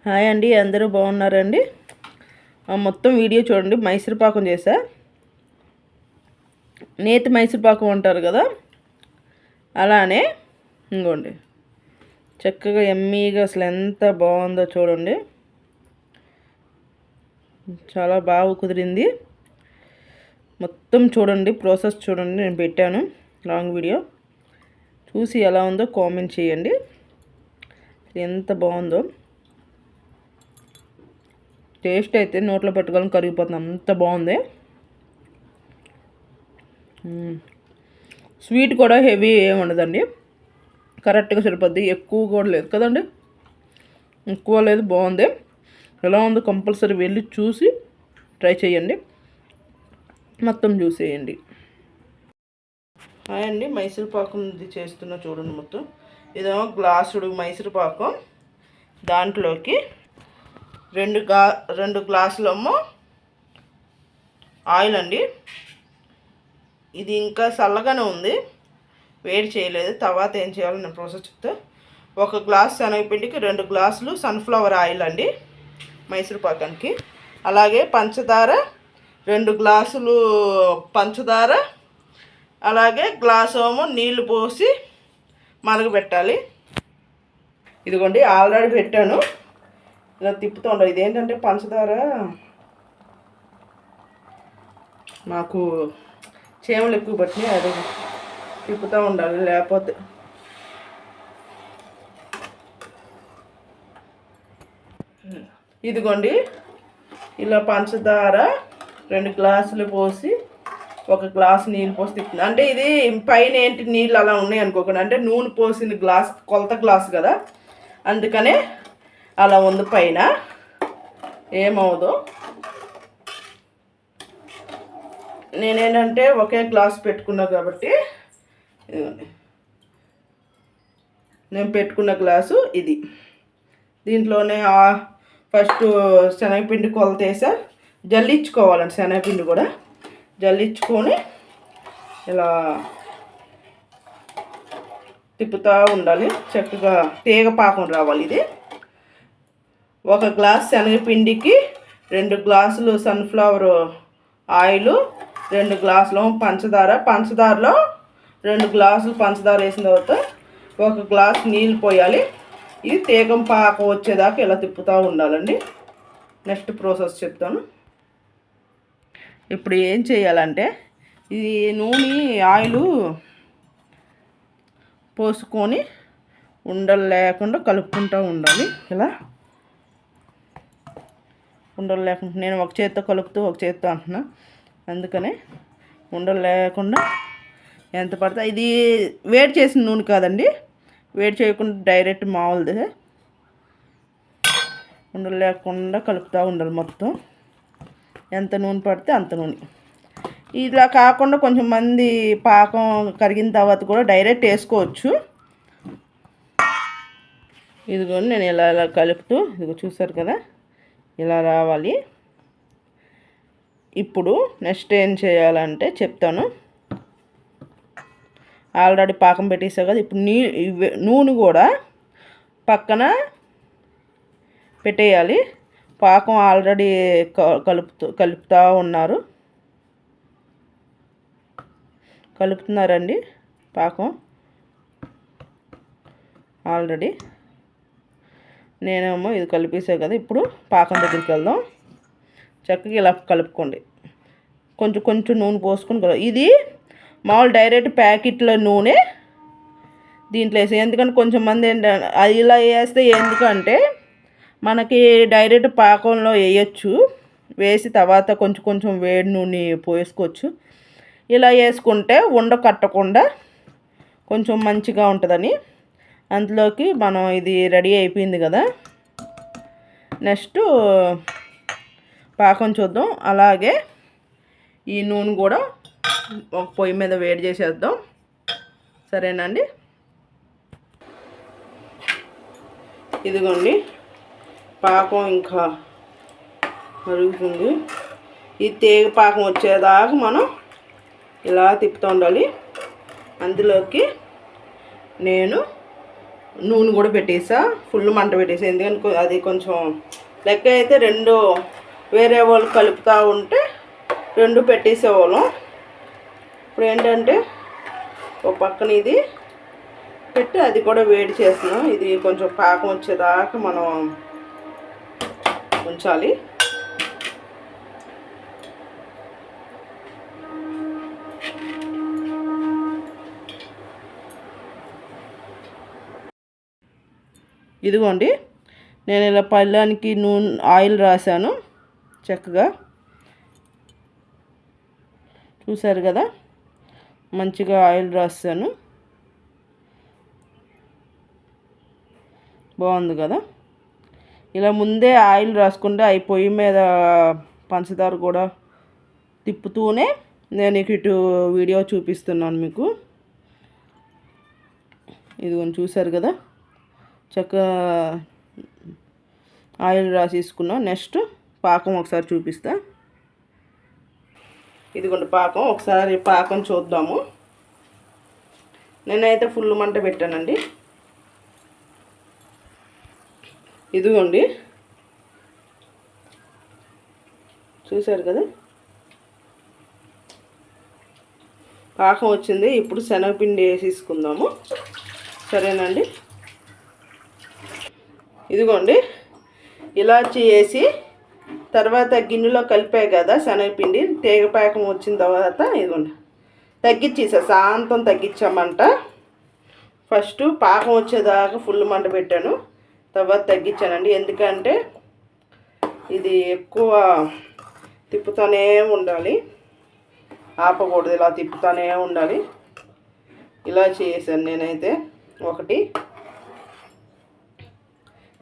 Hi అండి, అందరూ బాగున్నారండి? మొత్తం వీడియో చూడండి. మైసూర్ పాకం చేసా. నేతి మైసూర్ పాకం అంటారు కదా, అలానే ఇంకోండి చక్కగా ఎమ్మీగా అసలు ఎంత బాగుందో చూడండి. చాలా బాగా కుదిరింది. మొత్తం చూడండి, ప్రాసెస్ చూడండి. నేను పెట్టాను లాంగ్ వీడియో, చూసి ఎలా ఉందో కామెంట్ చేయండి. ఎంత బాగుందో టేస్ట్ అయితే నోట్లో పెట్టుకొని కరిగిపోతుంది, అంత బాగుంది. స్వీట్ కూడా హెవీ ఏమి ఉండదండి, కరెక్ట్గా సరిపోద్ది. ఎక్కువ కూడా లేదు కదండి, ఎక్కువ లేదు, బాగుంది. ఎలా ఉందో కంపల్సరీ వెళ్ళి చూసి ట్రై చేయండి, మొత్తం చూసేయండి. హాయ్ అండి, మైసూర్ పాకం చేస్తున్నా చూడండి. మొత్తం ఇదేమో గ్లాసుడు మైసూర్ పాకం, దాంట్లోకి రెండు గ్లాసులేమో ఆయిల్ అండి. ఇది ఇంకా చల్లగానే ఉంది, వేడి చేయలేదు. తర్వాత ఏం చేయాలో నేను ప్రాసెస్ చెప్తే, 1 గ్లాస్ శనగపిండికి 2 గ్లాసులు సన్ఫ్లవర్ ఆయిల్ అండి మైసూర్ పాకానికి. అలాగే పంచదార 2 గ్లాసులు పంచదార, అలాగే గ్లాసు ఏమో నీళ్లు పోసి మరగబెట్టాలి. ఇదిగోండి ఆల్రెడీ పెట్టాను, ఇలా తిప్పుతూ ఉండాలి. ఇదేంటంటే పంచదార నాకు చేమలు ఎక్కువ పట్టినాయి, అది తిప్పుతూ ఉండాలి, లేకపోతే ఇదిగోండి ఇలా పంచదార 2 గ్లాసులు పోసి 1 గ్లాసు నీళ్ళు పోసి తిప్పుతుంది. అంటే ఇది పైన ఏంటి నీళ్ళు అలా ఉన్నాయి అనుకోకుండా, అంటే నూనె పోసిన గ్లాస్ కొలత గ్లాసు కదా, అందుకనే అలా ఉంది. పైన ఏమవుదో, నేనేంటంటే ఒకే గ్లాస్ పెట్టుకున్నా కాబట్టి, నేను పెట్టుకున్న గ్లాసు ఇది. దీంట్లోనే ఫస్ట్ శనగపిండి కొలత వేసా, జల్లించుకోవాలండి. శనగపిండి కూడా జల్లించుకొని ఇలా తిప్పుతూ ఉండాలి, చక్కగా తీగ పాకం రావాలి. ఇది 1 గ్లాస్ శనగపిండికి 2 గ్లాసులు సన్ఫ్లవర్ ఆయిల్, 2 గ్లాసులు పంచదారలో 2 గ్లాసులు పంచదార వేసిన తర్వాత 1 గ్లాసు నీళ్ళు పోయాలి. ఇది తీగం పాకం వచ్చేదాకా ఇలా తిప్పుతూ ఉండాలండి. నెక్స్ట్ ప్రాసెస్ చెప్తాను. ఇప్పుడు ఏం చేయాలంటే, ఇది నూనె ఆయిల్ పోసుకొని ఉండలు లేకుండా కలుపుకుంటూ ఉండాలి. ఇలా ఉండలు లేకుండా, నేను ఒక చేత్తో కలుపుతూ ఒక చేత్తో అంటున్నా, అందుకనే ఉండలు లేకుండా ఎంత పడితే. ఇది వేడి చేసిన నూనె కాదండి, వేడి చేయకుండా డైరెక్ట్ మామూలుది. ఉండలు లేకుండా కలుపుతూ ఉండాలి మొత్తం, ఎంత నూనె పడితే అంత నూనె. ఇలా కాకుండా కొంచెం మంది పాకం కరిగిన తర్వాత కూడా డైరెక్ట్ వేసుకోవచ్చు. ఇదిగో నేను ఇలా కలుపుతూ, ఇదిగో చూసారు కదా, ఇలా రావాలి. ఇప్పుడు నెక్స్ట్ ఏం చేయాలంటే చెప్తాను. ఆల్రెడీ పాకం పెట్టేసా కదా, ఇప్పుడు నూనె కూడా పక్కన పెట్టేయాలి. పాకం ఆల్రెడీ కలుపుతూ కలుపుతున్నారండి పాకం ఆల్రెడీ. నేనేమో ఇది కలిపేసా కదా, ఇప్పుడు పాకం దగ్గరికి వెళ్దాం. చక్కగా ఇలా కలుపుకోండి, కొంచెం కొంచెం నూనె పోసుకొని. ఇది మామూలు డైరెక్ట్ ప్యాకెట్లో నూనె దీంట్లో వేసి, ఎందుకంటే కొంచెం మంది ఏంటంటే అది ఇలా వేస్తే, ఎందుకంటే మనకి డైరెక్ట్ పాకంలో వేయచ్చు, వేసి తర్వాత కొంచెం కొంచెం వేడి నూనె పోసుకోవచ్చు. ఇలా వేసుకుంటే ఉండ కట్టకుండా కొంచెం మంచిగా ఉంటుందని. అందులోకి మనం ఇది రెడీ అయిపోయింది కదా, నెక్స్ట్ పాకం చూద్దాం. అలాగే ఈ నూనె కూడా ఒక పొయ్యి మీద వేడి చేసేద్దాం, సరేనండి. ఇదిగోండి పాకం ఇంకా మరుగుతుంది. ఈ తీగ పాకం వచ్చేదాకా మనం ఇలా తిప్పుతూ ఉండాలి. అందులోకి నేను నూనె కూడా పెట్టేసా, ఫుల్ మంట పెట్టేసా. ఎందుకంటే అది కొంచెం లెక్క అయితే రెండు వేరే వాళ్ళు కలుపుతూ ఉంటే రెండు పెట్టేసేవాళ్ళం. ఇప్పుడు ఏంటంటే ఒక పక్కన ఇది పెట్టి అది కూడా వేడి చేస్తున్నాం. ఇది కొంచెం పాకం వచ్చేదాకా మనం ఉంచాలి. ఇదిగోండి, నేను ఇలా పళ్ళానికి నూనె ఆయిల్ రాశాను చక్కగా. చూసారు కదా, మంచిగా ఆయిల్ రాశాను. బాగుంది కదా. ఇలా ముందే ఆయిల్ రాసుకుంటే అవి పొయ్యి మీద పంచదార కూడా తిప్పుతూనే నేను ఇటు వీడియో చూపిస్తున్నాను మీకు. ఇదిగోండి, చూసారు కదా, చక్కగా ఆయిల్ రాసేసుకున్నాం. నెక్స్ట్ పాకం ఒకసారి చూపిస్తా. ఇదిగోండి పాకం, ఒకసారి పాకం చూద్దాము. నేనైతే ఫుల్ మంట పెట్టానండి. ఇదిగోండి, చూసారు కదా, పాకం వచ్చింది. ఇప్పుడు శనగపిండి వేసేసుకుందాము. సరేనండి. ఇదిగోండి, ఇలాచి వేసి తర్వాత గిన్నెలో కలిపాయి కదా శనగపిండి, తేగపాకం వచ్చిన తర్వాత ఇదిగోండి తగ్గించేసా, శాంతం తగ్గించామంట. ఫస్ట్ పాకం వచ్చేదాకా ఫుల్ మంట పెట్టాను, తర్వాత తగ్గించానండి. ఎందుకంటే ఇది ఎక్కువ తిప్పుతూనే ఉండాలి, ఆపకూడదు, ఇలా తిప్పుతూనే ఉండాలి. ఇలా చేసాను నేనైతే ఒకటి.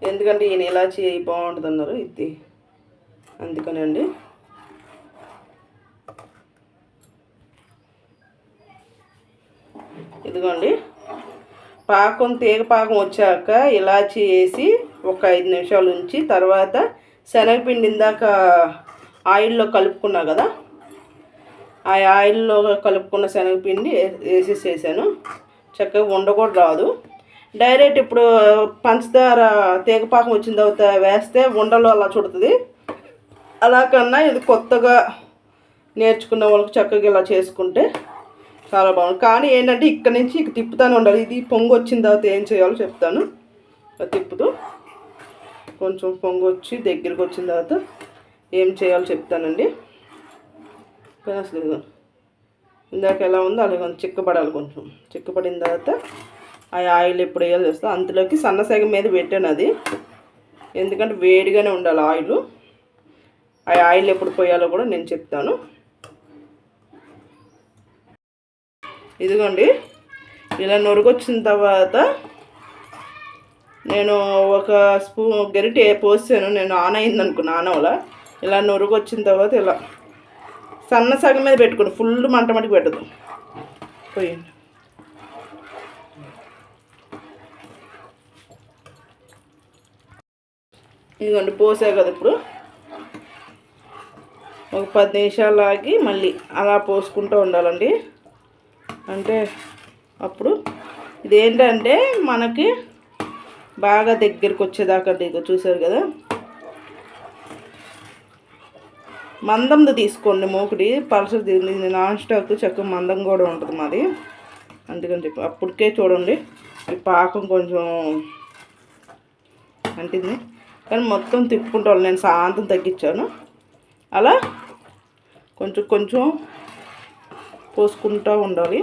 ఎందుకంటే ఈయన ఇలా చేయి బాగుంటుంది అన్నారు, ఇది అందుకనండి. ఇదిగోండి, పాకం తీగ పాకం వచ్చాక ఇలాచి వేసి ఒక 5 నిమిషాలు ఉంచి తర్వాత శనగపిండి ఇందాక ఆయిల్లో కలుపుకున్నా కదా, ఆ ఆయిల్లో కలుపుకున్న శనగపిండి వేసేసాను. చక్కగా ఉండకూడ రాదు. డైరెక్ట్ ఇప్పుడు పంచదార తీగపాకం వచ్చిన తర్వాత వేస్తే ఉండలు అలా చుడుతుంది. అలా కన్నా ఇది కొత్తగా నేర్చుకున్న వాళ్ళకి చక్కగా ఇలా చేసుకుంటే చాలా బాగుంది. కానీ ఏంటంటే ఇక్కడ నుంచి ఇక తిప్పుతూనే ఉండాలి. ఇది పొంగు వచ్చిన తర్వాత ఏం చేయాలో చెప్తాను. తిప్పుతూ కొంచెం పొంగు వచ్చి దగ్గరికి వచ్చిన తర్వాత ఏం చేయాలో చెప్తానండి. కానీ అసలు ఇందాక ఎలా ఉందో అలాగే చిక్కబడాలి. కొంచెం చిక్కబడిన తర్వాత ఆ ఆయిల్ ఎప్పుడు వేయాలో చేస్తాను. అందులోకి సన్నసగ మీద పెట్టాను అది, ఎందుకంటే వేడిగానే ఉండాలి ఆయిల్. ఆ ఆయిల్ ఎప్పుడు పోయాలో కూడా నేను చెప్తాను. ఇదిగోండి, ఇలా నొరుగొచ్చిన తర్వాత నేను ఒక స్పూన్ గరిటె పోసాను. నేను ఆన్ అయింది అనుకున్నా, ఆనవలా. ఇలా నొరుగొచ్చిన తర్వాత ఇలా సన్న సగం మీద పెట్టుకుని ఫుల్ మంట మటుకు పెట్టదు. పోయండి. ఇదిగోండి పోసా కదా, ఇప్పుడు ఒక 10 నిమిషాలు ఆగి మళ్ళీ అలా పోసుకుంటూ ఉండాలండి. అంటే అప్పుడు ఇదేంటంటే మనకి బాగా దగ్గరికి వచ్చేదాకా ఇక చూసారు కదా, మందంది తీసుకోండి మూకుడి. పల్సర్ నాన్ స్టాక్ చక్కగా మందం కూడా ఉంటుంది మాది, అందుకని చెప్పి. అప్పటికే చూడండి ఈ పాకం కొంచెం అంటింది, కానీ మొత్తం తిప్పుకుంటూ నేను శాంతం తగ్గించాను. అలా కొంచెం కొంచెం పోసుకుంటూ ఉండాలి.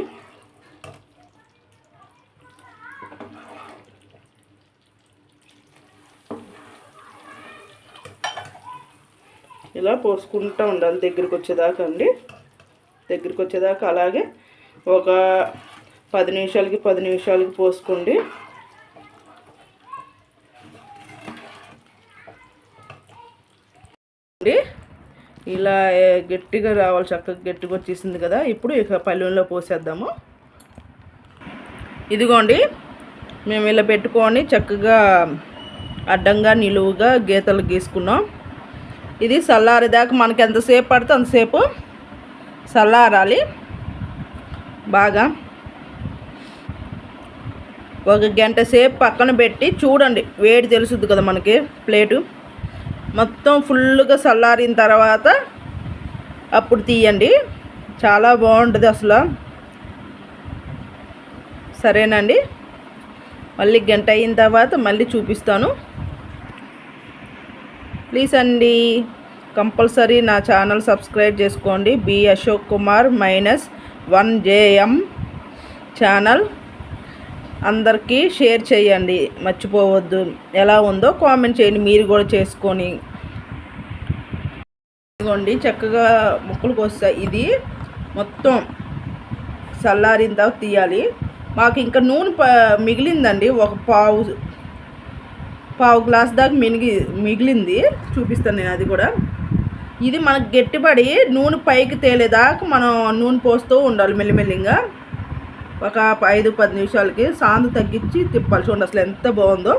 ఇలా పోసుకుంటూ ఉండాలి దగ్గరికి వచ్చేదాకా అండి. దగ్గరికి వచ్చేదాకా అలాగే ఒక 10 నిమిషాలకి పోసుకోండి. ఇలా గట్టిగా రావాలి, చక్కగా గట్టిగా వచ్చేసింది కదా. ఇప్పుడు ఇక పళ్ళెంలో పోసేద్దాము. ఇదిగోండి, మేము ఇలా పెట్టుకొని చక్కగా అడ్డంగా నిలువుగా గీతలు గీసుకున్నాం. ఇది చల్లారేదాకా మనకి ఎంతసేపు పడితే అంతసేపు చల్లారాలి బాగా. ఒక గంట సేపు పక్కన పెట్టి చూడండి, వేడి తెలుసుద్ది కదా మనకి. ప్లేటు మొత్తం ఫుల్గా చల్లారిన తర్వాత అప్పుడు తీయండి, చాలా బాగుంటుంది అసలు. సరేనండి, మళ్ళీ గంట అయిన తర్వాత మళ్ళీ చూపిస్తాను. ప్లీజ్ అండి, కంపల్సరీ నా ఛానల్ సబ్స్క్రైబ్ చేసుకోండి. B Ashok Kumar -1JM channel. అందరికీ షేర్ చేయండి, మర్చిపోవద్దు. ఎలా ఉందో కామెంట్ చేయండి, మీరు కూడా చేసుకొని. ఇదిగోండి చక్కగా ముక్కలు కోస్తాయి. ఇది మొత్తం చల్లారిన తర్వాత తీయాలి. మాకు ఇంకా నూనె మిగిలిందండి, ఒక పావు గ్లాస్ దాకా మిగిలింది. చూపిస్తాను నేను అది కూడా. ఇది మనకు గట్టిపడి నూనె పైకి తేలేదాకా మనం నూనె పోస్తూ ఉండాలి మెల్లిమెల్లిగా. ఒక 5-10 నిమిషాలకి సాందు తగ్గించి తిప్పాలి. చూడండి అసలు ఎంత బాగుందో.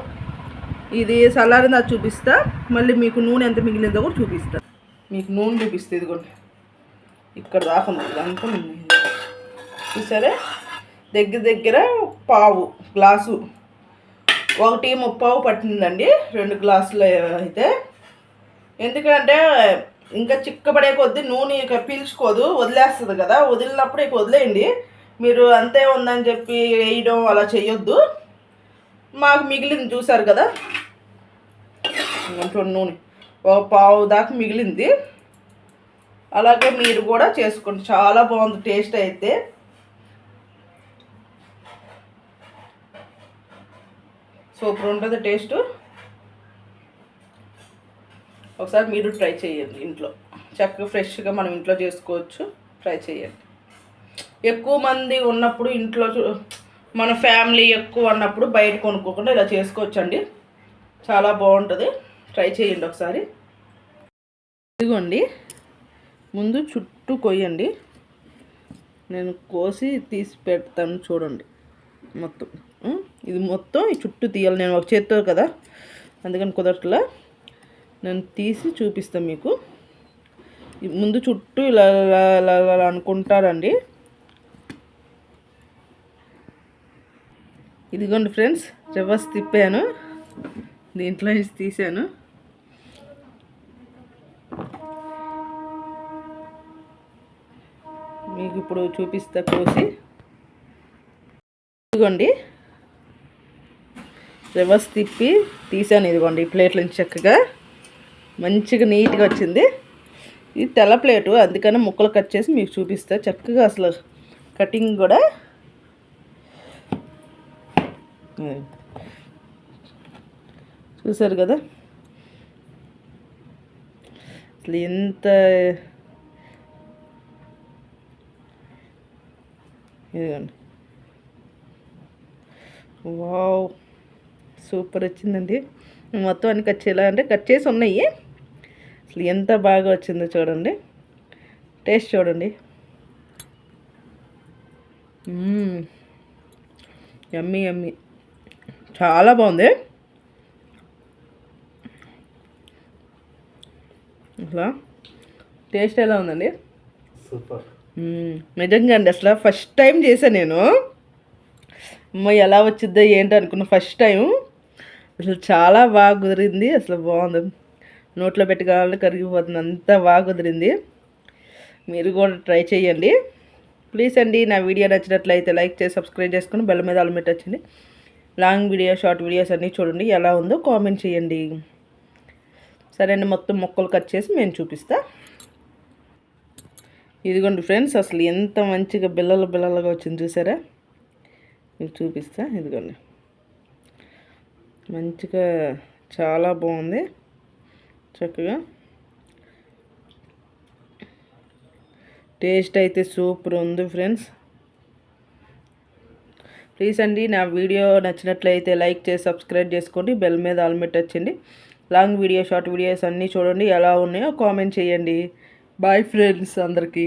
ఇది చల్లారిందా చూపిస్తా. మళ్ళీ మీకు నూనె ఎంత మిగిలిందో కూడా చూపిస్తా. మీకు నూనె చూపిస్తే ఇదిగోండి, ఇక్కడ దాకా ఉంది అంతా. చూసారా, దగ్గర పావు గ్లాసు, 1.35 పట్టిందండి 2 గ్లాసులు అయితే. ఎందుకంటే ఇంకా చిక్కబడే కొద్దీ నూనె ఇక పీల్చుకోదు, వదిలేస్తుంది కదా. వదిలినప్పుడు ఇక వదిలేయండి. మీరు అంతే ఉందని చెప్పి వేయడం అలా చేయొద్దు. మాకు మిగిలింది చూసారు కదా, నూనె ఒక పావు దాకా మిగిలింది. అలాగే మీరు కూడా చేసుకోండి, చాలా బాగుంది టేస్ట్ అయితే. సూపర్ ఉంటుంది టేస్ట్. ఒకసారి మీరు ట్రై చేయండి ఇంట్లో. చక్కగా ఫ్రెష్గా మనం ఇంట్లో చేసుకోవచ్చు, ట్రై చేయండి. ఎక్కువ మంది ఉన్నప్పుడు ఇంట్లో, మన ఫ్యామిలీ ఎక్కువ ఉన్నప్పుడు బయట కొనుక్కోకుండా ఇలా చేసుకోవచ్చండి, చాలా బాగుంటుంది. ట్రై చేయండి ఒకసారి. ఇదిగోండి, ముందు చుట్టూ కొయ్యండి. నేను కోసి తీసి పెడతాను చూడండి. మొత్తం ఇది మొత్తం ఈ చుట్టూ తీయాలి. నేను ఒక చేత్తో కదా, అందుకని కుదరట్లా. నేను తీసి చూపిస్తాను మీకు. ముందు చుట్టూ ఇలా అనుకుంటారండి. ఇదిగోండి ఫ్రెండ్స్, రివర్స్ తిప్పాను, దీంట్లో నుంచి తీసాను. మీకు ఇప్పుడు చూపిస్తా కోసి. ఇదిగోండి, రివర్స్ తిప్పి తీసాను. ఇదిగోండి, ఈ ప్లేట్ల నుంచి చక్కగా మంచిగా నీట్గా వచ్చింది. ఇది తెల్ల ప్లేటు, అందుకని ముక్కలు కట్ చేసి మీకు చూపిస్తా చక్కగా. అసలు కటింగ్ కూడా చూసారు కదా, అసలు ఎంత ఇదిగోండి. వావ్, సూపర్ వచ్చిందండి. మొత్తం అన్ని కట్ చేయాలి అంటే కట్ చేసి ఉన్నాయి. అసలు ఎంత బాగా వచ్చిందో చూడండి, టేస్ట్ చూడండి. యమ్మీ యమ్మీ, చాలా బాగుంది. అసలు టేస్ట్ ఎలా ఉందండి? సూపర్. నిజంగా అండి, అసలు ఫస్ట్ టైం చేశాను నేను. అమ్మ ఎలా వచ్చిద్దో ఏంటి అనుకున్నా ఫస్ట్ టైం. అసలు చాలా బాగా కుదిరింది, అసలు బాగుంది. నోట్లో పెట్టుకోవాలంటే కరిగిపోతుంది, అంత బాగా కుదిరింది. మీరు కూడా ట్రై చేయండి ప్లీజ్ అండి. నా వీడియో నచ్చినట్లయితే లైక్ చేసి సబ్స్క్రైబ్ చేసుకుని బెల్ మీద ఆల్ పెట్టొచ్చండి. లాంగ్ వీడియో, షార్ట్ వీడియోస్ అన్నీ చూడండి, ఎలా ఉందో కామెంట్ చేయండి. సరే అండి, మొత్తం ముక్కలు కట్ చేసి నేను చూపిస్తా. ఇదిగోండి ఫ్రెండ్స్, అసలు ఎంత మంచిగా బిల్లలుగా వచ్చింది చూసారా? మీకు చూపిస్తా. ఇదిగోండి, మంచిగా చాలా బాగుంది, చక్కగా టేస్ట్ అయితే సూపర్ ఉంది ఫ్రెండ్స్. ప్లీజ్ అండి, నా వీడియో నచ్చినట్లయితే లైక్ చేసి సబ్స్క్రైబ్ చేసుకోండి, బెల్ మీద ఆల్ పెట్టొచ్చండి. లాంగ్ వీడియో, షార్ట్ వీడియోస్ అన్నీ చూడండి, ఎలా ఉన్నాయో కామెంట్ చేయండి. బాయ్ ఫ్రెండ్స్ అందరికీ.